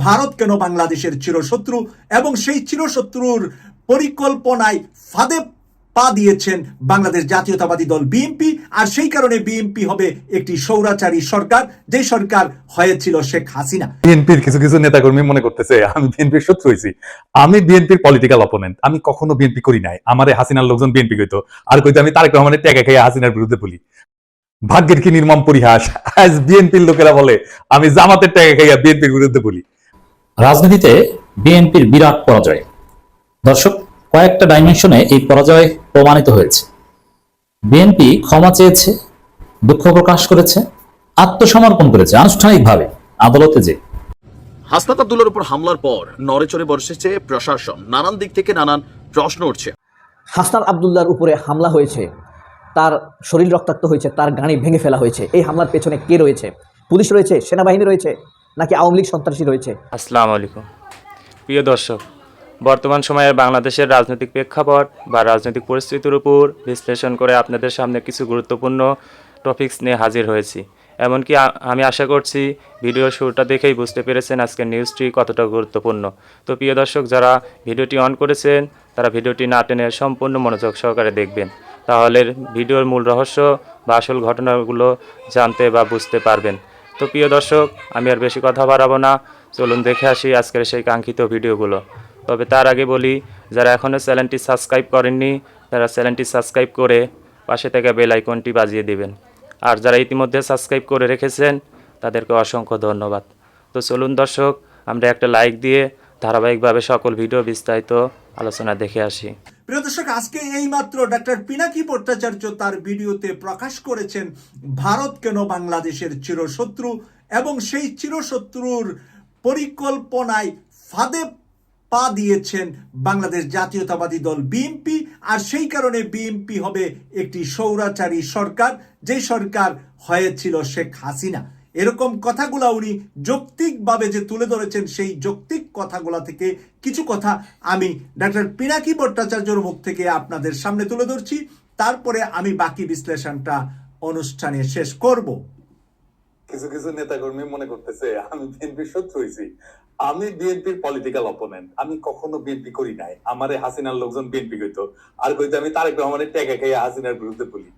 ভারত কেন বাংলাদেশের চিরশত্রু এবং সেই চিরশত্রুর পরিকল্পনায় ফাঁদে পা দিয়েছেন বাংলাদেশ জাতীয়তাবাদী দল বিএনপি। আর সেই কারণে বিএনপি হবে একটি স্বৈরাচারী সরকার, যে সরকার হয়েছিল শেখ হাসিনা। বিএনপির কিছু কিছু নেতাকর্মী মনে করতেছে আমি বিএনপির শত্রু হয়েছি। আমি বিএনপির পলিটিক্যাল অপোনেন্ট, আমি কখনো বিএনপি করি নাই। আমারে হাসিনার লোকজন বিএনপি কইতো, আর কইতো আমি তারেক রহমানের টাকা খেয়ে হাসিনার বিরুদ্ধে বলি। ভাগ্যের কি নির্মম পরিহাস, আজ বিএনপির লোকেরা বলে আমি জামাতের টাকা খাইয়া বিএনপির বিরুদ্ধে বলি। রাজনীতিতে বিএনপির বিরাট পরাজয়। দর্শক, কয়েকটা ডাইমেনশনে এই পরাজয় প্রমাণিত হয়েছে। বিএনপি ক্ষমা চেয়েছে, দুঃখ প্রকাশ করেছে, আত্মসমর্পণ করেছে আনুষ্ঠানিকভাবে আদালতে। যে হাসনাত আব্দুল্লাহর উপর হামলার পর নড়েচড়ে বসেছে প্রশাসন, নানান দিক থেকে নানান প্রশ্ন উঠছে। হাসনাত আব্দুল্লাহর উপরে হামলা হয়েছে, তার শরীর রক্তাক্ত হয়েছে, তার গাড়ি ভেঙে ফেলা হয়েছে। এই হামলার পেছনে কে রয়েছে? পুলিশ রয়েছে, সেনাবাহিনী রয়েছে, নাকি আওয়ামী লীগ সন্ত্রাসী রয়েছে? আসসালামু আলাইকুম প্রিয় দর্শক, বর্তমান সময়ে বাংলাদেশের রাজনৈতিক প্রেক্ষাপট বা রাজনৈতিক পরিস্থিতির উপর বিশ্লেষণ করে আপনাদের সামনে কিছু গুরুত্বপূর্ণ টপিকস নিয়ে হাজির হয়েছি। এমনকি আমি আশা করছি ভিডিও শুরুটা দেখেই বুঝতে পেরেছেন আজকের নিউজটি কতটা গুরুত্বপূর্ণ। তো প্রিয় দর্শক, যারা ভিডিওটি অন করেছেন তারা ভিডিওটি না টেনে সম্পূর্ণ মনোযোগ সহকারে দেখবেন, তাহলে ভিডিওর মূল রহস্য বা আসল ঘটনাগুলো জানতে বা বুঝতে পারবেন। তো প্রিয় দর্শক, আমি আর বেশি কথা বাড়াবো না, চলুন দেখে আসি আজকের সেই কাঙ্ক্ষিত ভিডিওগুলো। তবে তার আগে বলি, যারা এখনও চ্যানেলটি সাবস্ক্রাইব করেননি তারা চ্যানেলটি সাবস্ক্রাইব করে পাশে থেকে বেল আইকনটি বাজিয়ে দিবেন। আর যারা ইতিমধ্যে সাবস্ক্রাইব করে রেখেছেন তাদেরকে অসংখ্য ধন্যবাদ। তো চলুন দর্শক, আমরা একটা লাইক দিয়ে ধারাবাহিকভাবে সকল ভিডিও বিস্তারিত আলোচনা দেখে আসি। প্রিয় দর্শক, আজকে এইমাত্র ডক্টর পিনাকি ভট্টাচার্য তার ভিডিওতে প্রকাশ করেছেন ভারত কেন বাংলাদেশের চিরশত্রু এবং সেই চিরশত্রুর পরিকল্পনায় ফাঁদে পা দিয়েছেন বাংলাদেশ জাতীয়তাবাদী দল বিএনপি। আর সেই কারণে বিএনপি হবে একটি স্বৈরাচারী সরকার, যে সরকার হয়েছিল শেখ হাসিনা। এরকম কথাগুলা উনি যৌক্তিকভাবে যে তুলে ধরেছেন, সেই যৌক্তিক কথাগুলা থেকে কিছু কথা আমি ডক্টর পিনাকি ভট্টাচার্যর মুখ থেকে আপনাদের সামনে তুলে ধরছি। তারপরে আমি বাকি বিশ্লেষণটা অনুষ্ঠানে শেষ করব। কিছু কিছু নেতাকর্মী মনে করতেছে আমি বিএনপির শত্রু হয়েছি। আমি বিএনপির পলিটিক্যাল অপোনেন্ট, আমি কখনো বিএনপি করি নাই। আমারে হাসিনার লোকজন বিএনপি কইতো, আর কইতো আমি তারেক রহমানের টাকা খাইয়া হাসিনার বিরুদ্ধে বলি।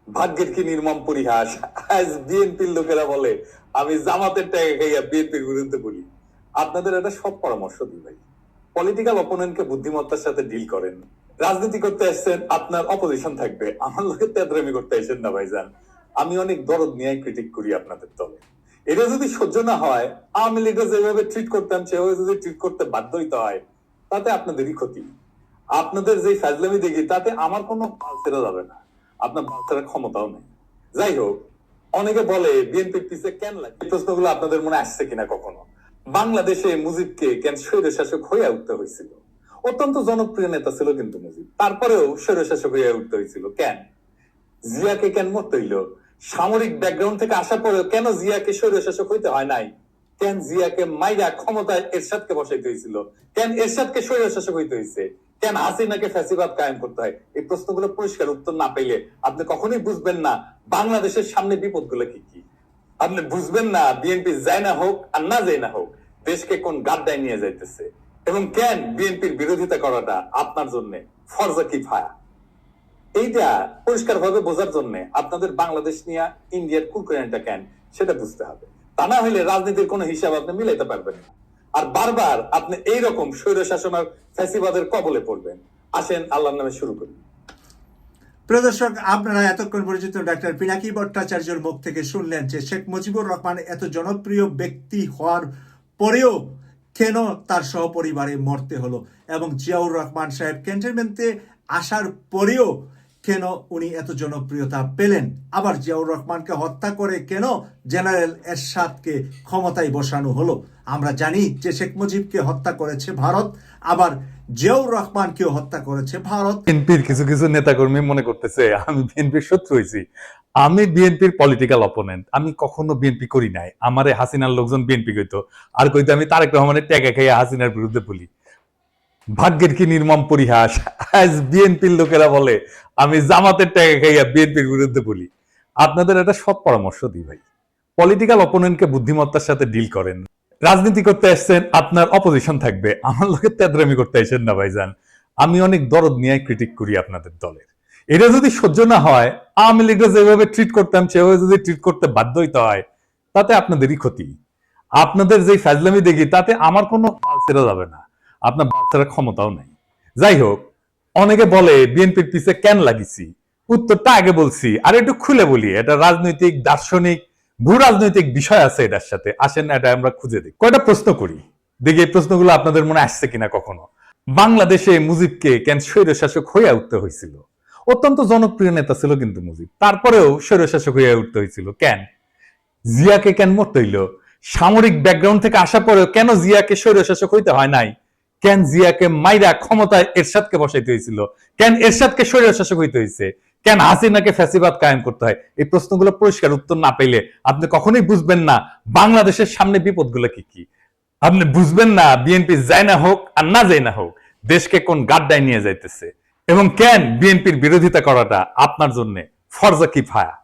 ভাগ্যের কি নির্মম পরিহাস, আজ বিএনপির লোকেরা বলে আমি জামাতের টাকা খাইয়া বিএনপির বিরুদ্ধে বলি। আপনাদের একটা সব পরামর্শ দিই ভাই, পলিটিক্যাল অপোনেন্টকে বুদ্ধিমত্তার সাথে ডিল করেন। রাজনীতি করতে আসছেন, আপনার অপোজিশন থাকবে, আমার লোকের তেদরামি করতে আসেন না ভাইজান। আমি অনেক দরদ নিয়ে ক্রিটিক করি আপনাদের দলে। এটা যদি সহ্য না হয়, আওয়ামী লীগের যেভাবে ট্রিট করতাম সেভাবে যদি ট্রিট করতে বাধ্য হইতে হয়, তাতে আপনাদেরই ক্ষতি। আপনাদের যে ফাজলামি দেখি তাতে আমার কোনো ছেড়ে যাবে না, আপনার বাচ্চার ক্ষমতাও নেই। যাই হোক, অনেকে বলে বিএনপির পিছে কেন লাগে, এই প্রশ্নগুলো আপনাদের মনে আসছে কিনা কখনো? বাংলাদেশে মুজিবকে কেন স্বৈর শাসক হয়ে উঠতে হয়েছিল? অত্যন্ত জনপ্রিয় নেতা ছিল কিন্তু মুজিব, তারপরেও স্বৈর শাসক হয়ে উঠতে হয়েছিল কেন? জিয়াকে কেন মরতে হইল? সামরিক ব্যাকগ্রাউন্ড থেকে আসার পরেও কেন জিয়াকে স্বৈর শাসক হইতে হয় নাই? কেন জিয়াকে মাইরা ক্ষমতায় এরশাদকে বসাইতে হয়েছিল? কেন এরশাদকে স্বৈর শাসক হইতে হয়েছে? কেন হাসিনাকে ফ্যাসিবাদ কায়েম করতে হয়? এই প্রশ্নগুলো পরিষ্কার উত্তর না পেলে আপনি কখনোই বুঝবেন না বাংলাদেশের সামনে বিপদগুলো কি কি। আপনি বুঝবেন না বিএনপি যায় না হোক আর না যায় না হোক দেশকে কোন গাড্ডায় নিয়ে যাইতেছে, এবং কেন বিএনপির বিরোধিতা করাটা আপনার জন্য ফরজা কিফায়া। এইটা পরিষ্কার ভাবে বোঝার জন্য আপনাদের বাংলাদেশ নিয়ে ইন্ডিয়ার কুকুরানটা কেন সেটা বুঝতে হবে। তা না হলে রাজনীতির কোনো হিসাব আপনি মিলাইতে পারবেন না, আর বারবার আপনি এইরকম স্বৈর শাসন আর ফ্যাসিবাদের কবলে পড়বেন। আসেন আল্লাহর নামে শুরু করি। প্রিয় দর্শক, আপনারা এতক্ষণ পর্যন্ত ডক্টর পিনাকি ভট্টাচার্যের মুখ থেকে শুনলেন যে শেখ মুজিবুর রহমান এত জনপ্রিয় ব্যক্তি হওয়ার পরেও কেন তার সহপরিবারে মরতে হলো, এবং জিয়াউর রহমান সাহেব ক্যান্টনমেন্টে আসার পরেও কেন উনি এত জনপ্রিয়তা পেলেন। আবার জিয়াউর রহমানকে হত্যা করে কেন জেনারেল এরশাদকে ক্ষমতায় বসানো হলো। আমরা জানি যে শেখ মুজিবকে হত্যা করেছে ভারত, আবার জিয়াউর রহমানকেও হত্যা করেছে ভারত। বিএনপির কিছু কিছু নেতাকর্মী মনে করতেছে আমি বিএনপির শত্রু হয়েছি। আমি বিএনপির পলিটিক্যাল অপোনেন্ট, আমি কখনো বিএনপি করি নাই। আমারে হাসিনার লোকজন বিএনপি কইতো, আর কইতো আমি তারেক রহমানের টাকা খাইয়া হাসিনার বিরুদ্ধে বলি। ভাগ্যের কি নির্মম পরিহাস, আজ বিএনপির লোকেরা বলে আমি জামাতের টাকা খাইয়া বিএনপির বিরুদ্ধে বলি। আপনাদের একটা সব পরামর্শ দিই ভাই, পলিটিক্যাল অপোনেন্টকে বুদ্ধিমত্তার সাথে ডিল করেন। রাজনীতি করতে আসছেন, আপনার অপোজিশন থাকবে, আমার লোকে তেদরামি করতে আসেন না ভাইজান। আমি অনেক দরদ নিয়ে ক্রিটিক করি আপনাদের দলের। এটা যদি সহ্য না হয়, আওয়ামী লীগরা যেভাবে ট্রিট করতাম সেভাবে যদি ট্রিট করতে বাধ্য হইতে হয়, তাতে আপনাদেরই ক্ষতি। আপনাদের যে ফাজলামি দেখি তাতে আমার কোনো ছেড়ে যাবে না, আপনার বাচ্চারা ক্ষমতাও নাই। যাই হোক, অনেকে বলে বিএনপির পিছে কেন লাগিছি, উত্তরটা আগে বলছি, আর একটু খুলে বলি। এটা রাজনৈতিক, দার্শনিক, ভূ রাজনৈতিক বিষয় আছে এটার সাথে। আসেন না এটা আমরা খুঁজে দেখি। কয়টা প্রশ্ন করি, দেখি এই প্রশ্নগুলো আপনাদের মনে আসছে কিনা কখনো। বাংলাদেশে মুজিবকে কেন স্বৈরশাসক হইয়া উঠতে হয়েছিল? অত্যন্ত জনপ্রিয় নেতা ছিল কিন্তু মুজিব, তারপরেও স্বৈরশাসক হইয়া উঠতে হয়েছিল কেন? জিয়াকে কেন মরতে হইল? সামরিক ব্যাকগ্রাউন্ড থেকে আসা পরেও কেন জিয়াকে স্বৈরশাসক হইতে হয় নাই? কেন জিয়াকে মাইরা ক্ষমতায় এরশাদকে বসাইতে হয়েছিল? কেন এরশাদকে স্বৈরশাসক হইতে হয়েছে? কেন হাসিনাকে ফ্যাসিবাদ কায়েম করতে হয়? এই প্রশ্নগুলো পরিষ্কার উত্তর না পেলে আপনি কখনোই বুঝবেন না বাংলাদেশের সামনে বিপদগুলো কি কি। আপনি বুঝবেন না বিএনপি যায় না হোক আর না যায় না হোক, দেশকে কোন গাড্ডায় নিয়ে যাইতেছে, এবং কেন বিএনপির বিরোধিতা করাটা আপনার জন্য ফরজা কিফায়া।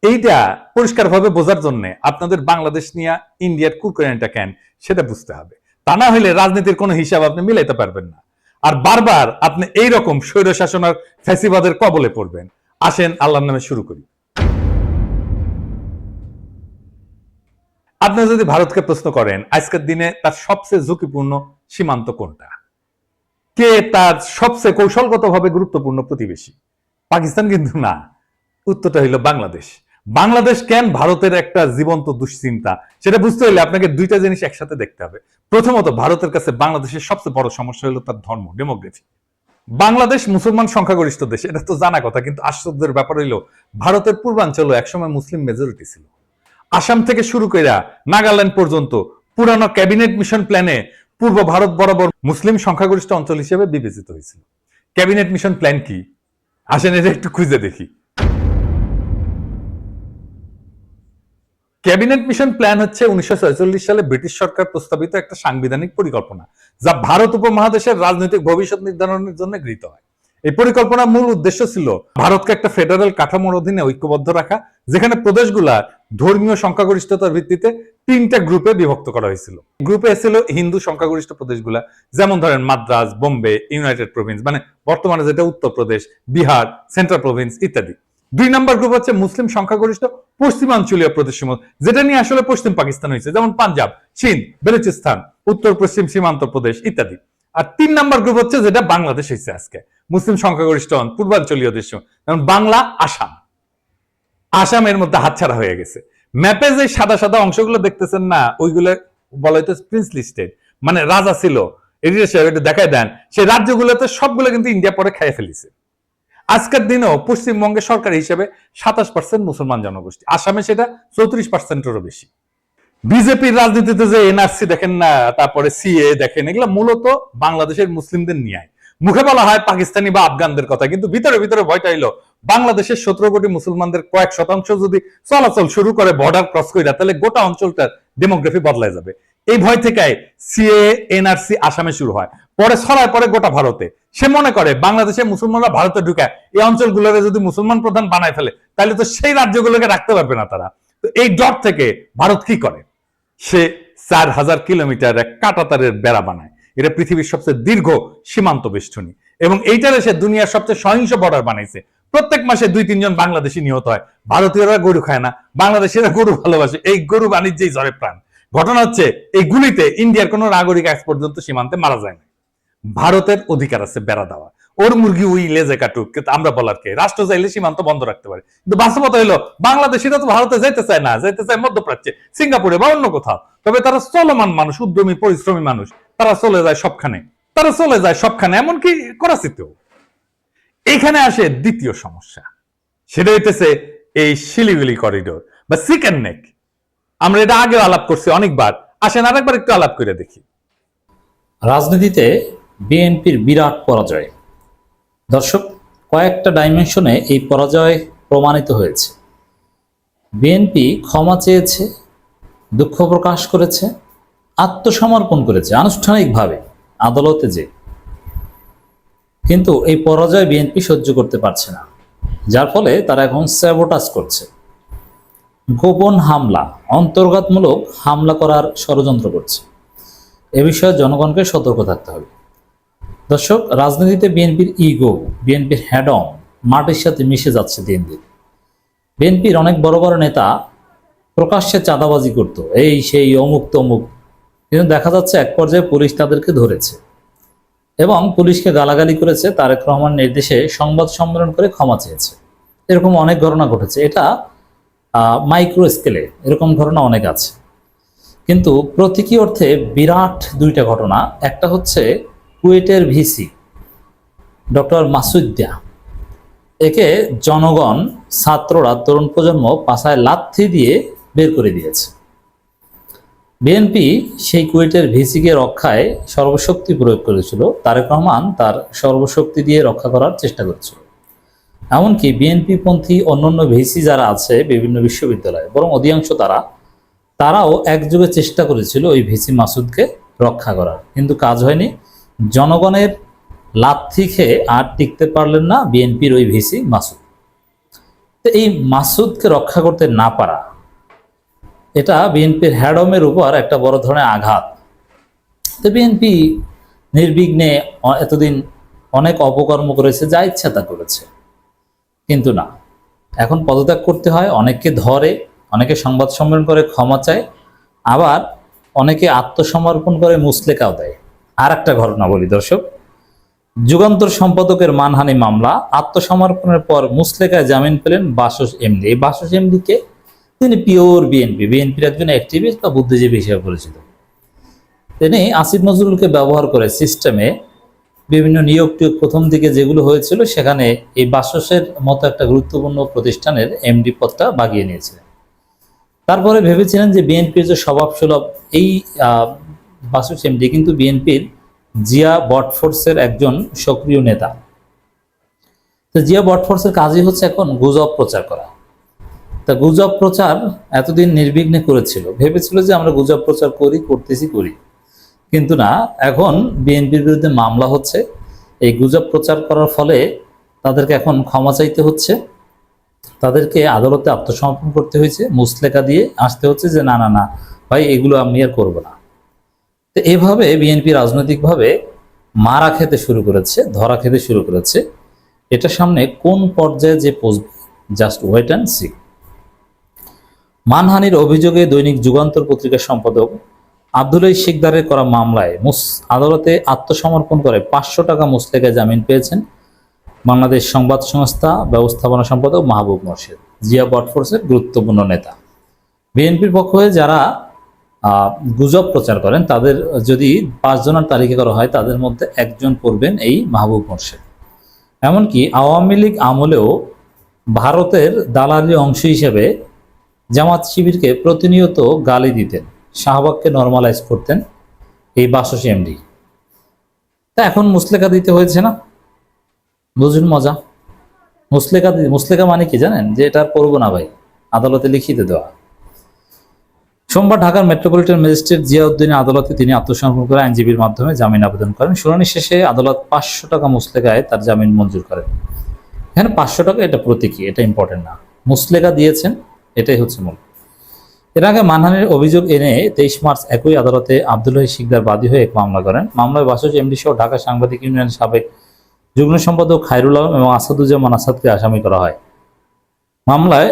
এইটা পরিষ্কারভাবে বোঝার জন্য আপনাদের বাংলাদেশ নিয়ে ইন্ডিয়ার কুরকুরানিটা কেন সেটা বুঝতে হবে। তা না হলে রাজনীতির কোনো হিসাব আপনি মিলাইতে পারবেন না, আর বারবার আপনি এইরকম স্বৈর শাসন আর ফ্যাসিবাদের কবলে পড়বেন। আসেন আল্লাহর নামে শুরু করি। আপনি যদি ভারতকে প্রশ্ন করেন আজকের দিনে তার সবচেয়ে ঝুঁকিপূর্ণ সীমান্ত কোনটা, কে তার সবচেয়ে কৌশলগতভাবে গুরুত্বপূর্ণ প্রতিবেশী, পাকিস্তান কিন্তু না, উত্তরটা হইল বাংলাদেশ। বাংলাদেশ কেন ভারতের একটা জীবন্ত দুশ্চিন্তা, সেটা বুঝতে হলে আপনাকে দুইটা জিনিস একসাথে দেখতে হবে। প্রথমত, ভারতের কাছে বাংলাদেশের সবচেয়ে বড় সমস্যা হলো তার ধর্ম, ডেমোগ্রাফি। বাংলাদেশ মুসলমান সংখ্যাগরিষ্ঠ দেশ, এটা তো জানা কথা, কিন্তু আশ্চর্যের ব্যাপার হইলো ভারতের পূর্বাঞ্চলে একসময় মুসলিম মেজরিটি ছিল। আসাম থেকে শুরু করে নাগাল্যান্ড পর্যন্ত পুরানো ক্যাবিনেট মিশন প্ল্যানে পূর্ব ভারত বরাবর মুসলিম সংখ্যাগরিষ্ঠ অঞ্চল হিসেবে বিবেচিত হয়েছিল। ক্যাবিনেট মিশন প্ল্যান কি? আসেন এটা একটু খুঁজে দেখি। ক্যাবিনেট মিশন প্ল্যান হচ্ছে 1946 সালে ব্রিটিশ সরকার প্রস্তাবিত একটা সাংবিধানিক পরিকল্পনা, যা ভারত উপমহাদেশের রাজনৈতিক ভবিষ্যৎ নির্ধারণের জন্য গৃহীত হয়। এই পরিকল্পনার মূল উদ্দেশ্য ছিল ভারতকে একটা ফেডারেল কাঠামোর অধীনে ঐক্যবদ্ধ রাখা, যেখানে প্রদেশগুলা ধর্মীয় সংখ্যাগরিষ্ঠতার ভিত্তিতে 3টা গ্রুপে বিভক্ত করা হয়েছিল। গ্রুপে ছিল হিন্দু সংখ্যাগরিষ্ঠ প্রদেশগুলা, যেমন ধরেন মাদ্রাজ, বোম্বে, ইউনাইটেড প্রভিন্স, মানে বর্তমানে যেটা উত্তরপ্রদেশ, বিহার, সেন্ট্রাল প্রভিন্স ইত্যাদি। 2 নম্বর গ্রুপ হচ্ছে মুসলিম সংখ্যাগরিষ্ঠ পশ্চিমাঞ্চলীয় প্রদেশসমূহ, যেটা নিয়ে আসলে পশ্চিম পাকিস্তান হয়েছে, যেমন পাঞ্জাব, চীন, বেলুচিস্তান, উত্তর পশ্চিম সীমান্ত প্রদেশ ইত্যাদি। আর 3 নম্বর গ্রুপ হচ্ছে যেটা বাংলাদেশ হয়েছে আজকে, মুসলিম সংখ্যাগরিষ্ঠ পূর্বাঞ্চলীয় দেশ, যেমন বাংলা, আসাম। আসামের মধ্যে হাতছাড়া হয়ে গেছে। ম্যাপে যে সাদা সাদা অংশগুলো দেখতেছেন না, ওইগুলো বলা হইতো প্রিন্সলি স্টেট, মানে রাজা ছিল, এটা দেখায় দেন। সেই রাজ্যগুলোতে সবগুলো কিন্তু ইন্ডিয়া পরে খাইয়ে ফেলিছে। আজকের দিনেও পশ্চিমবঙ্গের সরকার হিসেবে 27% মুসলমান জনগোষ্ঠী, আসামে সেটা 34%-এরও বেশি। বিজেপির রাজনীতিতে যে এনআরসি দেখেন না, তারপরে সিএ দেখেন, এগুলো মূলত বাংলাদেশের মুসলিমদের নিয়ে। মুখে বলা হয় পাকিস্তানি বা আফগানদের কথা, কিন্তু ভিতরে ভিতরে ভয়টা হইলো বাংলাদেশের 17 কোটি মুসলমানদের কয়েক শতাংশ যদি চলাচল শুরু করে বর্ডার ক্রস করে, তাহলে গোটা অঞ্চলটার ডেমোগ্রাফি বদলায় যাবে। এই ভয় থেকে সিএ, এনআরসি আসামে শুরু হয়, পরে ছড়ায় পরে গোটা ভারতে। সে মনে করে বাংলাদেশের মুসলমানরা ভারতে ঢুকায় এই অঞ্চলগুলোকে যদি মুসলমান প্রধান বানায় ফেলে, তাহলে তো সেই রাজ্যগুলোকে রাখতে পারবে না তারা। তো এই ডট থেকে ভারত কি করে, সে 4000 কিলোমিটার এক কাঁটাতারের বেড়া বানায়। এটা পৃথিবীর সবচেয়ে দীর্ঘ সীমান্ত বেষ্টনী, এবং এইটারে সে দুনিয়ার সবচেয়ে সহিংস বর্ডার বানাইছে। প্রত্যেক মাসে 2-3 জন বাংলাদেশি নিহত হয়। ভারতীয়রা গরু খায় না, বাংলাদেশিরা গরু ভালোবাসে, এই গরু বাণিজ্যেই ঝরে প্রাণ। ঘটনা হচ্ছে এই গুলিতে ইন্ডিয়ার কোন নাগরিক আজ পর্যন্ত সীমান্তে মারা যায় না। ভারতের অধিকার আছে বেড়া দেওয়া, ওর মুরগি উই লেজে কাটুক, কিন্তু আমরা বলার কে? রাষ্ট্র চাইলে সীমান্ত বন্ধ রাখতে পারে, কিন্তু বাস্তবতা হলো বাংলাদেশিরা তো ভারতে যেতে চায় না, যেতে চায় মধ্যপ্রাচ্যে, সিঙ্গাপুরে বা অন্য কোথাও। তবে তারা চলমান মানুষ, উদ্যমী পরিশ্রমী মানুষ, তারা চলে যায় সবখানে, এমনকি করাচিতেও। এইখানে আসে দ্বিতীয় সমস্যা, সেটা হইতেছে এই শিলিগুড়ি করিডোর বা চিকেন নেক। আমরা এটা আগেও আলাপ করছি অনেকবার, আসেন আরেকবার একটু আলাপ করে দেখি। রাজনীতিতে বিএনপির বিরাট পরাজয়। দর্শক, কয়েকটা ডাইমেনশনে এই পরাজয় প্রমাণিত হয়েছে। বিএনপি ক্ষমা চেয়েছে, দুঃখ প্রকাশ করেছে, আত্মসমর্পণ করেছে আনুষ্ঠানিকভাবে আদালতে যে, কিন্তু এই পরাজয় বিএনপি সহ্য করতে পারছে না, যার ফলে তারা এখন স্যাবোটাজ করছে। গোপন হামলা, অন্তর্ঘাতমূলক হামলা করার ষড়যন্ত্র করছে। এ বিষয়ে জনগণকে সতর্ক থাকতে হবে। দর্শক, রাজনীতিতে বিএনপির ইগো, বিএনপির হ্যাডম মাটির সাথে মিশে যাচ্ছে দিন দিন। বিএনপির অনেক বড় বড় নেতা প্রকাশ্যে চাঁদাবাজি করতো, এই সেই অমুক তমুক, কিন্তু দেখা যাচ্ছে এক পর্যায়ে পুলিশ তাদেরকে ধরেছে এবং পুলিশকে গালাগালি করেছে, তারেক রহমান নির্দেশে সংবাদ সম্মেলন করে ক্ষমা চেয়েছে। এরকম অনেক ঘটনা ঘটেছে। এটা মাইক্রো স্কেলে এরকম ঘটনা অনেক আছে, কিন্তু প্রতীকী অর্থে বিরাট দুইটা ঘটনা। একটা হচ্ছে কুয়েটের ভিসি ডক্টর মাসুদ্দিয়া, একে জনগণ, ছাত্ররা, তরুণ প্রজন্ম পাছায় লাথি দিয়ে বের করে দিয়েছে। বিএনপি সেই কুয়েটের ভিসিকে রক্ষায় সর্বশক্তি প্রয়োগ করেছিল, তারেক রহমান তার সর্বশক্তি দিয়ে রক্ষা করার চেষ্টা করেছিল। এমনকি বিএনপি পন্থী অন্যান্য ভিসি যারা আছে বিভিন্ন বিশ্ববিদ্যালয়ে, বরং অধিকাংশ তারাও একযোগে চেষ্টা করেছিল ওই ভিসি মাসুদকে রক্ষা করার, কিন্তু কাজ হয়নি। জনগণের লাথি খেয়ে আর টিকতে পারলেন না বিএনপির ওই ভিসি মাসুদ। তো এই মাসুদকে রক্ষা করতে না পারা, এটা বিএনপির হ্যাডমের উপর একটা বড় ধরনের আঘাত। তো বিএনপি নির্বিঘ্নে এতদিন অনেক অপকর্ম করেছে, যা ইচ্ছা তা করেছে, কিন্তু না, এখন পদত্যাগ করতে হয়। অনেককে ধরে, অনেকে সংবাদ সম্মেলন করে ক্ষমা চায়, আবার অনেকে আত্মসমর্পণ করে মুচলেকাও দেয়। আর একটা ঘটনা বলি দর্শক, যুগান্তর সম্পাদকের মানহানি মামলা, আত্মসমর্পণের পর মুচলেকায় জামিন পেলেন বাসস এমডি। এই বাসস এমডিকে, তিনি পিওর বিএনপির একজন অ্যাক্টিভিস্ট বা বুদ্ধিজীবী হিসেবে পরিচিত। তিনি আসিফ নজরুলকে ব্যবহার করে সিস্টেমে বিভিন্ন নিয়োগ টিয়োগ প্রথম দিকে যেগুলো হয়েছিল, সেখানে এই বাসসের মতো একটা গুরুত্বপূর্ণ প্রতিষ্ঠানের এমডি পদটা বাগিয়ে নিয়েছিলেন। তারপরে ভেবেছিলেন যে বিএনপির যে স্বভাবসুলভ এই বাসস এমডি কিন্তু বিএনপির জিয়া বটফোর্সের একজন সক্রিয় নেতা। তো জিয়া বটফোর্সের কাজই হচ্ছে এখন গুজব প্রচার করা। তা গুজব প্রচার এতদিন নির্বিঘ্নে করেছিল, ভেবেছিল যে আমরা গুজব প্রচার করি, কিন্তু না, এখন বিএনপির বিরুদ্ধে মামলা হচ্ছে। এই গুজব প্রচার করার ফলে তাদেরকে এখন ক্ষমা চাইতে হচ্ছে, তাদেরকে আদালতে আত্মসমর্পণ করতে হয়েছে, মুচলেকা দিয়ে আসতে হচ্ছে যে না না না ভাই, এগুলো আমি আর করবো না। তো এভাবে বিএনপি রাজনৈতিকভাবে মারা খেতে শুরু করেছে, ধরা খেতে শুরু করেছে। এটা সামনে কোন পর্যায়ে যে পৌঁছবে, জাস্ট ওয়েট অ্যান্ড সি। মানহানির অভিযোগে দৈনিক যুগান্তর পত্রিকার সম্পাদক আব্দুল শিকদারের করা মামলায় আদালতে আত্মসমর্পণ করে 500 টাকা মুচলেকায় জামিন পেয়েছেন বাংলাদেশ সংবাদ সংস্থা ব্যবস্থাপনা সম্পাদক মাহবুব মোর্শেদ, জিয়া বটফোর্সের গুরুত্বপূর্ণ নেতা। বিএনপির পক্ষ হয়ে যারা গুজব প্রচার করেন, তাদের যদি 5 জনের তালিকা করা হয়, তাদের মধ্যে একজন পড়বেন এই মাহবুব মোর্শেদ। এমনকি আওয়ামী লীগ আমলেও ভারতের দালালি অংশ হিসেবে জামাত শিবিরকে প্রতিনিয়ত গালি দিতেন, শাহবাগকে নর্মালাইজ করতেন এই বাসস এমডি। তা এখন মুচলেকা দিতে হয়েছে না, বুঝুন মজা। মুচলেকা মানে কি জানেন? যে এটা করবো না ভাই, আদালতে লিখিত দেওয়া। সোমবার ঢাকার মেট্রোপলিটন ম্যাজিস্ট্রেট জিয়াউদ্দিনের আদালতে তিনি আত্মসমর্পণ করে আইনজীবীর মাধ্যমে জামিন আবেদন করেন। শুনানি শেষে আদালত 500 টাকা মুচলেকায় তার জামিন মঞ্জুর করেন। এখানে 500 টাকা এটা প্রতীকী, এটা ইম্পর্টেন্ট না, মুচলেকা দিয়েছেন, এটাই হচ্ছে মূল। এর আগে মানহানির অভিযোগ এনে 23 মার্চ একই আদালতে আব্দুল শিকদার বাদী হয়ে এক মামলা করেন। মামলায় বাসস এমডি সহ ঢাকা সাংবাদিক ইউনিয়নের সাবেক যুগ্ম সম্পাদক খায়রুল আলম এবং আসাদুজ্জামান আসাদকে আসামি করা হয়। মামলায়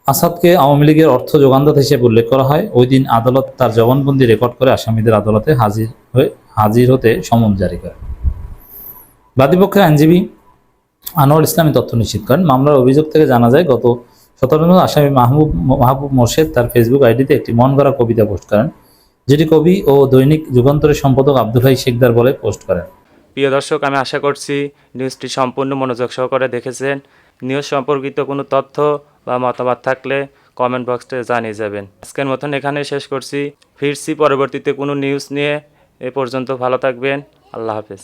আসাদকে আওয়ামী লীগের অর্থ যোগানদাতা হিসেবে উল্লেখ করা হয়। ওই দিন আদালত তার জবানবন্দি রেকর্ড করে আসামিদের আদালতে হাজির হতে সমন জারি করে। বাদীপক্ষের আইনজীবী আনোয়ার ইসলামী তথ্য নিশ্চিত করেন। মামলার অভিযোগ থেকে জানা যায়, গত 17 আসামি মাহবুব মোর্শেদ তার ফেসবুক আইডিতে একটি মন গড়া কবিতা পোস্ট করেন, যেটি কবি ও দৈনিক যুগান্তরের সম্পাদক আব্দুল শিকদার বলে পোস্ট করেন। প্রিয় দর্শক, আমি আশা করছি নিউজটি সম্পূর্ণ মনোযোগ সহকারে দেখেছেন। নিউজ সম্পর্কিত কোনো তথ্য বা মতামত থাকলে কমেন্ট বক্সে জানিয়ে যাবেন। আজকের মতন এখানে শেষ করছি, ফিরছি পরবর্তীতে কোনো নিউজ নিয়ে। এ পর্যন্ত ভালো থাকবেন, আল্লাহ হাফেজ।